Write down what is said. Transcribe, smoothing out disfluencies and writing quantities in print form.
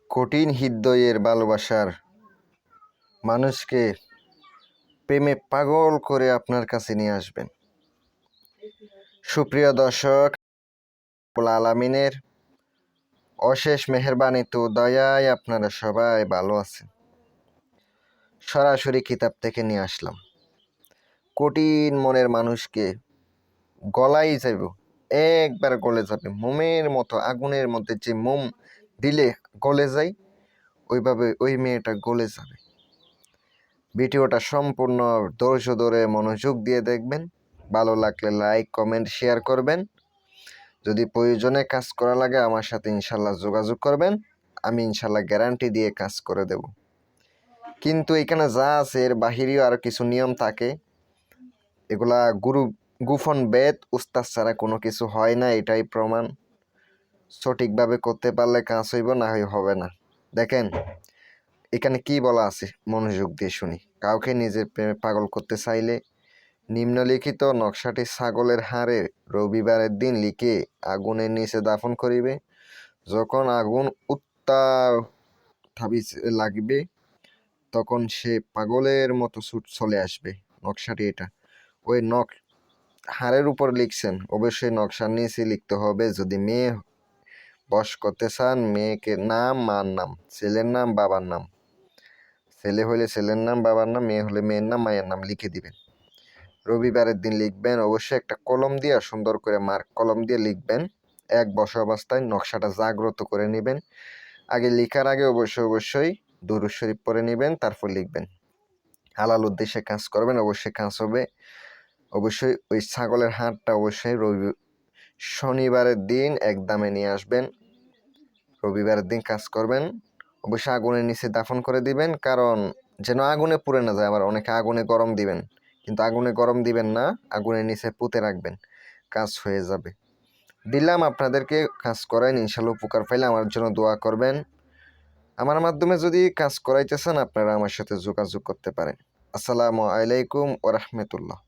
কঠিন হৃদয়ের ভালোবাসার মানুষকে প্রেমে পাগল করে আপনার কাছে নিয়ে আসবেন। সুপ্রিয় দর্শক, আলামিনের অশেষ মেহেরবানি তো দয়ায় আপনারা সবাই ভালো আছেন। সরাসরি কিতাব থেকে নিয়ে আসলাম। কঠিন মনের মানুষকে গলাই যাইব, একবার গলে যাবে, মোমের মতো, আগুনের মধ্যে যে মোম দিলে গলে যায় ওইভাবে ওই মেয়েটা গলে যাবে। ভিডিওটা সম্পূর্ণ ধৈর্য ধরে মনোযোগ দিয়ে দেখবেন। ভালো লাগলে লাইক, কমেন্ট, শেয়ার করবেন। যদি প্রয়োজনে কাজ করা লাগে আমার সাথে ইনশাল্লাহ যোগাযোগ করবেন। আমি ইনশাল্লাহ গ্যারান্টি দিয়ে কাজ করে দেব। কিন্তু এখানে যা আছে এর বাহিরেও আরও কিছু নিয়ম থাকে। এগুলা গুফন বেদ, উস্তাদ ছাড়া কোনো কিছু হয় না, এটাই প্রমাণ। সঠিকভাবে করতে পারলে কাজ হইব, না হবে না। দেখেন এখানে কি বলা আছে, মনোযোগ দিয়ে শুনি। কাউকে নিজের প্রেমে পাগল করতে চাইলে নিম্নলিখিত নকশাটি ছাগলের হাড়ে রবিবারের দিন লিখে আগুনের নিচে দাফন করিবে। যখন আগুন উত্তাপ লাগবে তখন সে পাগলের মতো চলে আসবে। নকশাটি এটা। ওই হাড়ের উপর লিখছেন, অবশ্যই নকশার নিচে লিখতে হবে। যদি মেয়ে বশ করতে চান, মেয়েকে নাম, মার নাম, ছেলের নাম, বাবার নাম, ছেলে হলে ছেলের নাম, বাবার নাম, মেয়ে হলে মেয়ের নাম, মায়ের নাম লিখে দিবেন। রবিবারের দিন লিখবেন। অবশ্যই একটা কলম দিয়ে সুন্দর করে কলম দিয়ে লিখবেন। এক বসা অবস্থায় নকশাটা জাগ্রত করে নেবেন। আগে লেখার আগে অবশ্যই দুরূদ শরীফ পড়ে নেবেন, তারপর লিখবেন। হালাল উদ্দেশ্যে কাজ করবেন, অবশ্যই কাজ হবে। অবশ্যই ওই ছাগলের হাড়টা অবশ্যই শনিবারের দিন একদমে নিয়ে আসবেন। রবিবারের দিন কাজ করবেন। অবশ্যই আগুনের নিচে দাফন করে দিবেন, কারণ যেন আগুনে পুড়ে না যায়। আবার অনেকে আগুনে গরম দিবেন, কিন্তু আগুনে গরম দিবেন না, আগুনের নিচে পুঁতে রাখবেন, কাজ হয়ে যাবে। দিলাম আপনাদেরকে, কাজ করেন, ইনশাল্লাহ উপকার পাইলে আমার জন্য দোয়া করবেন। আমার মাধ্যমে যদি কাজ করাইতে চান আপনারা আমার সাথে যোগাযোগ করতে পারেন। আসসালামু আলাইকুম ওয়া রাহমাতুল্লাহ।